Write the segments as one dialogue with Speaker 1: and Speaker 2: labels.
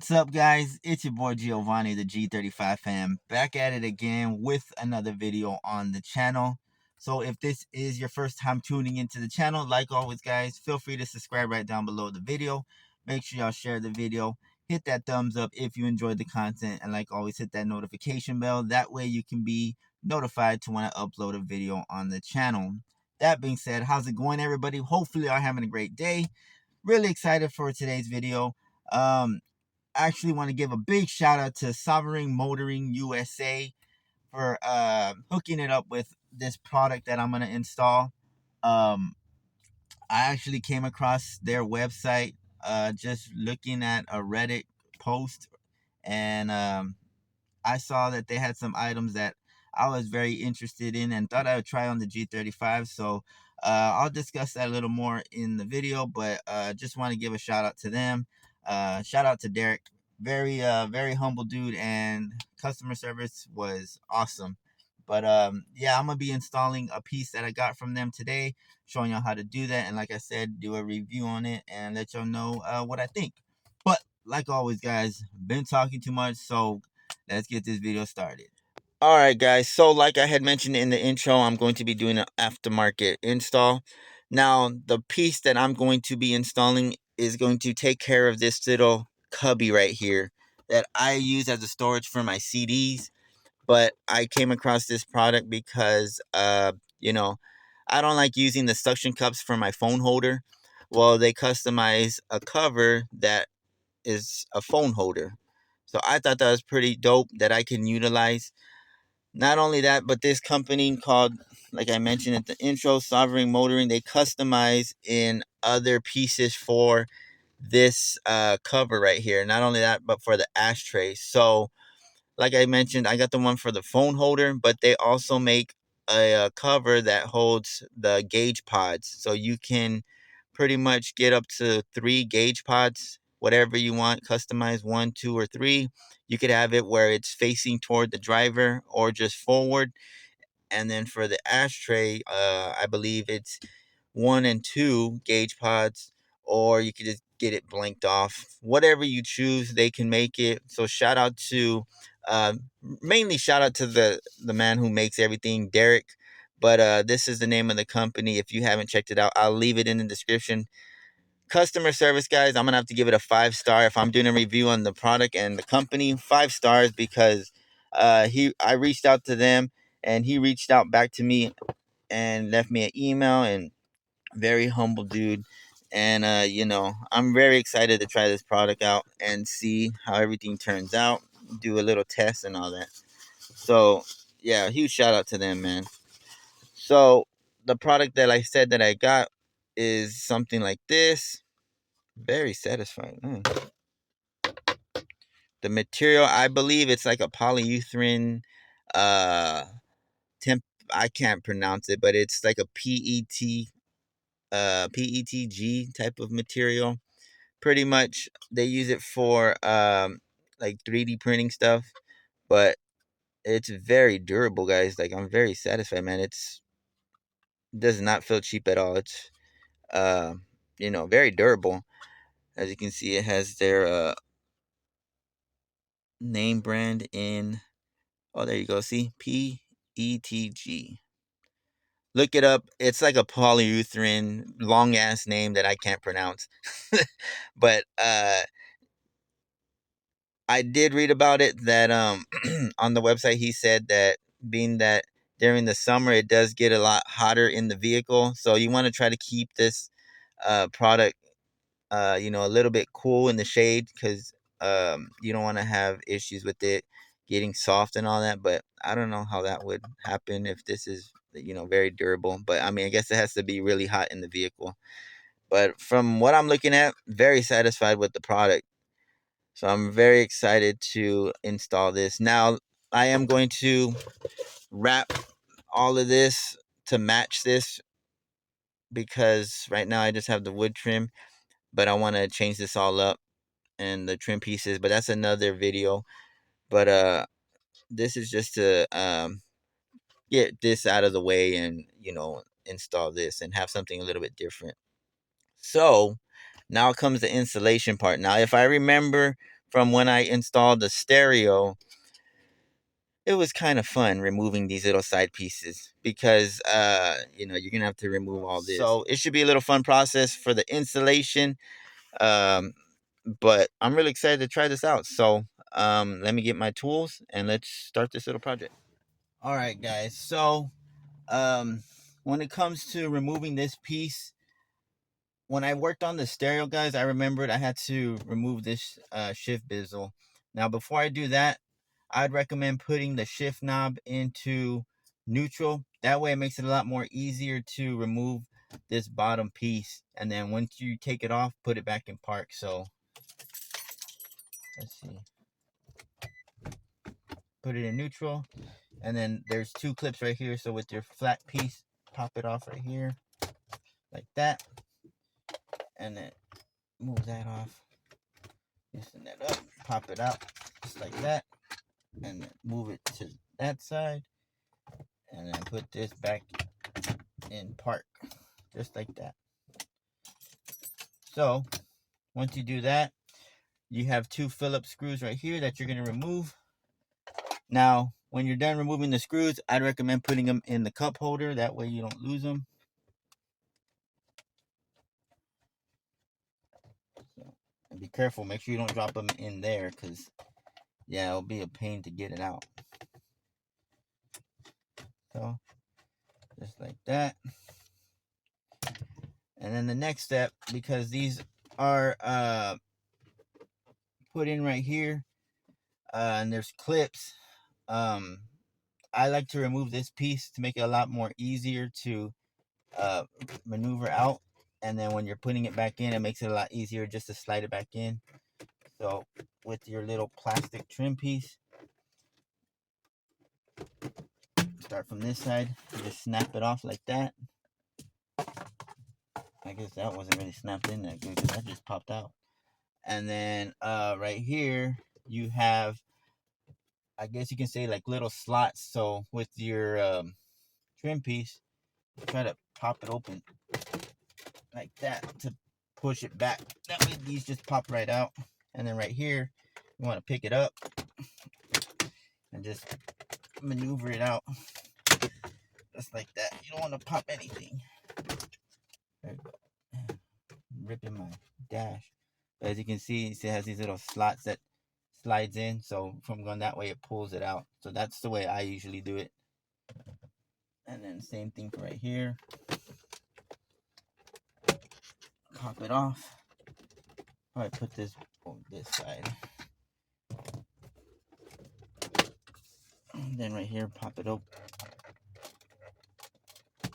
Speaker 1: What's up, guys? It's your boy Giovanni, the G35 fam, back at it again with another video on the channel. So if this is your first time tuning into the channel, like always, guys, feel free to subscribe right down below the video. Make sure y'all share the video. Hit that thumbs up if you enjoyed the content, and like always, hit that notification bell. That way you can be notified to when I upload a video on the channel. That being said, how's it going, everybody? Hopefully you're having a great day. Really excited for today's video. I actually want to give a big shout out to Sovereign Motoring USA for hooking it up with this product that I'm going to install. Um, I actually came across their website just looking at a Reddit post, and I saw that they had some items that I was very interested in and thought I would try on the G35. So I'll discuss that a little more in the video, but just want to give a shout out to them. Shout out to Derek. Very humble dude, and customer service was awesome. But yeah, I'm gonna be installing a piece that I got from them today, showing y'all how to do that, and like I said, do a review on it and let y'all know what I think. But like always, guys, been talking too much, so let's get this video started. All right, guys. So like I had mentioned in the intro, I'm going to be doing an aftermarket install. Now, the piece that I'm going to be installing is going to take care of this little cubby right here that I use as a storage for my CDs. But I came across this product because, I don't like using the suction cups for my phone holder. Well, they customize a cover that is a phone holder. So I thought that was pretty dope that I can utilize. Not only that, but this company called, like I mentioned at the intro, Sovereign Motoring, they customize in other pieces for this cover right here. Not only that, but for the ashtray. So, like I mentioned, I got the one for the phone holder, but they also make a cover that holds the gauge pods. So you can pretty much get up to 3 gauge pods, whatever you want, customize 1, 2, or 3. You could have it where it's facing toward the driver or just forward. And then for the ashtray, I believe it's 1 and 2 gauge pods, or you could just get it blanked off. Whatever you choose, they can make it. So shout out to, mainly shout out to the man who makes everything, Derek. But this is the name of the company. If you haven't checked it out, I'll leave it in the description. Customer service, guys, I'm gonna have to give it a 5-star if I'm doing a review on the product and the company. 5 stars because I reached out to them and he reached out back to me and left me an email, and very humble dude. And I'm very excited to try this product out and see how everything turns out, do a little test and all that. So yeah, huge shout out to them, man. So the product that I said that I got is something like this. Very satisfying. The material, I believe it's like a polyurethane uh temp I can't pronounce it, but it's like a PETG type of material. Pretty much they use it for like 3D printing stuff, but it's very durable, guys. Like, I'm very satisfied, man. Does not feel cheap at all. It's very durable. As you can see, it has their name brand in. Oh, there you go. See, PETG. Look it up. It's like a polyurethane long ass name that I can't pronounce. But I did read about it that on the website he said that being that during the summer it does get a lot hotter in the vehicle, so you want to try to keep this product a little bit cool in the shade, because you don't want to have issues with it getting soft and all that. But I don't know how that would happen if this is very durable. But I mean, I guess it has to be really hot in the vehicle. But from what I'm looking at, very satisfied with the product. So I'm very excited to install this. Now, I am going to wrap all of this to match this, because right now I just have the wood trim, but I want to change this all up and the trim pieces, but that's another video. But this is just to get this out of the way and install this and have something a little bit different. So now comes the installation part. Now, if I remember from when I installed the stereo, it was kind of fun removing these little side pieces because you're gonna have to remove all this. So it should be a little fun process for the installation. But I'm really excited to try this out. So let me get my tools and let's start this little project. All right, guys. So when it comes to removing this piece, when I worked on the stereo, guys, I remembered I had to remove this shift bezel. Now, before I do that, I'd recommend putting the shift knob into neutral. That way it makes it a lot more easier to remove this bottom piece. And then once you take it off, put it back in park. So let's see. Put it in neutral. And then there's two clips right here. So with your flat piece, pop it off right here like that. And then move that off. Loosen that up, pop it out just like that. And then move it to that side. And then put this back in park. Just like that. So once you do that, you have two Phillips screws right here that you're going to remove. Now, when you're done removing the screws, I'd recommend putting them in the cup holder. That way you don't lose them. So, and be careful. Make sure you don't drop them in there because, yeah, it'll be a pain to get it out. So, just like that. And then the next step, because these are put in right here, and there's clips, I like to remove this piece to make it a lot more easier to maneuver out. And then when you're putting it back in, it makes it a lot easier just to slide it back in. So with your little plastic trim piece, start from this side, just snap it off like that. I guess that wasn't really snapped in that good because that just popped out. And then right here you have, I guess you can say, like little slots. So with your trim piece, try to pop it open like that to push it back. That way these just pop right out. And then right here, you want to pick it up and just maneuver it out just like that. You don't want to pop anything. There you go. Ripping my dash. But as you can see, it has these little slots that slides in. So from going that way, it pulls it out. So that's the way I usually do it. And then same thing for right here. Pop it off. All right, put this on this side. And then right here, pop it open.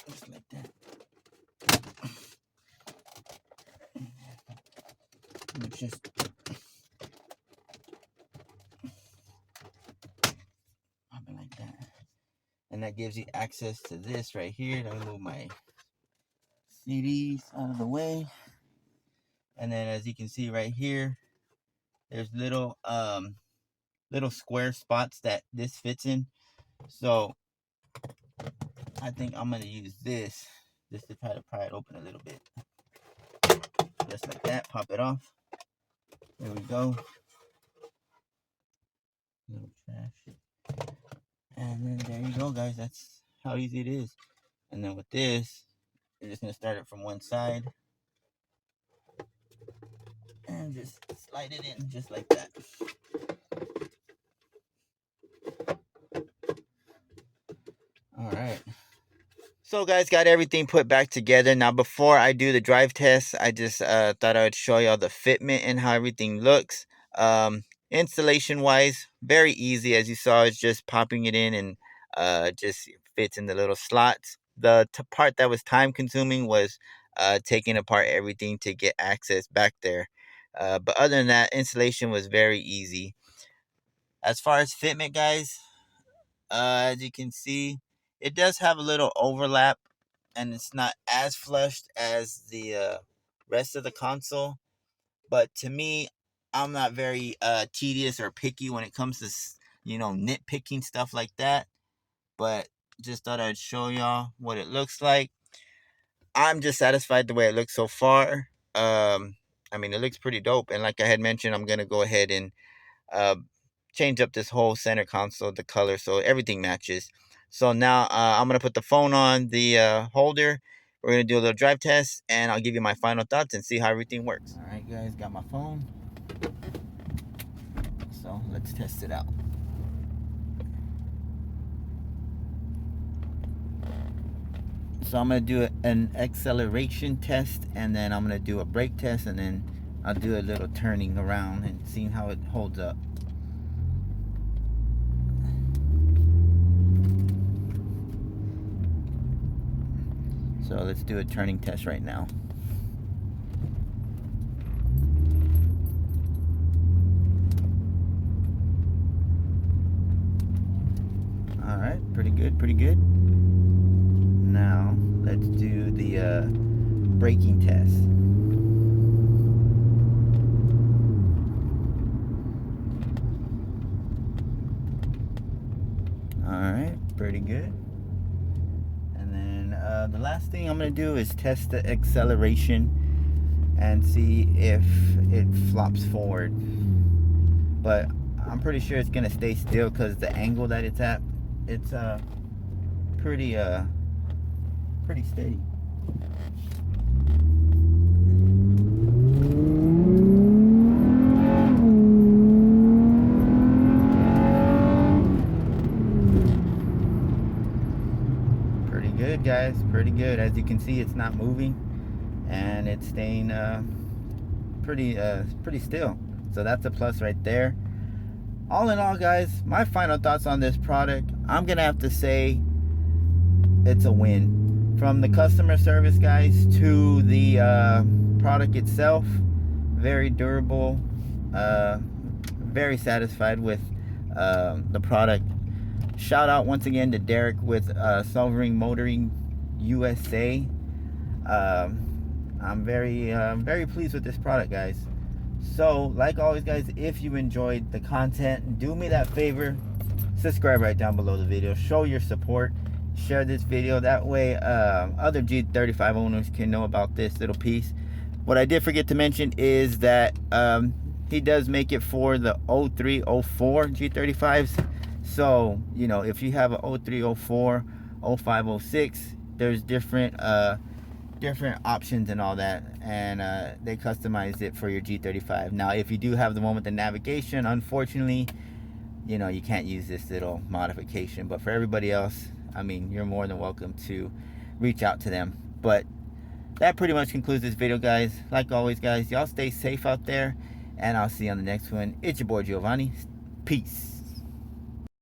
Speaker 1: Just like that. And just pop it like that. And that gives you access to this right here. Let me move my CDs out of the way. And then as you can see right here, there's little square spots that this fits in. So I think I'm gonna use this just to try to pry it open a little bit. Just like that, pop it off. There we go. Little trash. And then there you go, guys. That's how easy it is. And then with this, you're just gonna start it from one side and just slide it in just like that. All right. So guys, got everything put back together. Now before I do the drive test, I just thought I would show y'all the fitment and how everything looks. Installation wise, very easy. As you saw, it's just popping it in and just fits in the little slots. The part that was time consuming was taking apart everything to get access back there. But other than that, installation was very easy. As far as fitment, guys, as you can see, it does have a little overlap and it's not as flushed as the rest of the console. But to me, I'm not very tedious or picky when it comes to, nitpicking stuff like that. But just thought I'd show y'all what it looks like. I'm just satisfied the way it looks so far. I mean, it looks pretty dope. And like I had mentioned, I'm gonna go ahead and uh, change up this whole center console, the color, so everything matches. So now I'm gonna put the phone on the holder. We're gonna do a little drive test, and I'll give you my final thoughts and see how everything works. All right, guys, got my phone. So let's test it out. So I'm gonna do an acceleration test, and then I'm gonna do a brake test, and then I'll do a little turning around and seeing how it holds up. So let's do a turning test right now. All right, pretty good, pretty good. Now let's do the braking test. All right, pretty good. And then the last thing I'm gonna do is test the acceleration and see if it flops forward. But I'm pretty sure it's gonna stay still because the angle that it's at, it's pretty steady. Pretty good, guys, pretty good. As you can see, it's not moving and it's staying pretty still. So that's a plus right there. All in all, guys, my final thoughts on this product, I'm gonna have to say it's a win. From the customer service guys to the product itself, very durable, very satisfied with the product. Shout out once again to Derek with Silvering Motoring USA. I'm very pleased with this product, guys. So like always, guys, if you enjoyed the content, do me that favor, subscribe right down below the video, show your support, share this video, that way other G35 owners can know about this little piece. What I did forget to mention is that he does make it for the 03, 04 G35s. So, you know, if you have a 03, 04, 05, 06, there's different options and all that, and they customize it for your G35. Now, if you do have the one with the navigation, unfortunately, you know, you can't use this little modification. But for everybody else, I mean, you're more than welcome to reach out to them. But that pretty much concludes this video, guys. Like always, guys, y'all stay safe out there, and I'll see you on the next one. It's your boy Giovanni. Peace.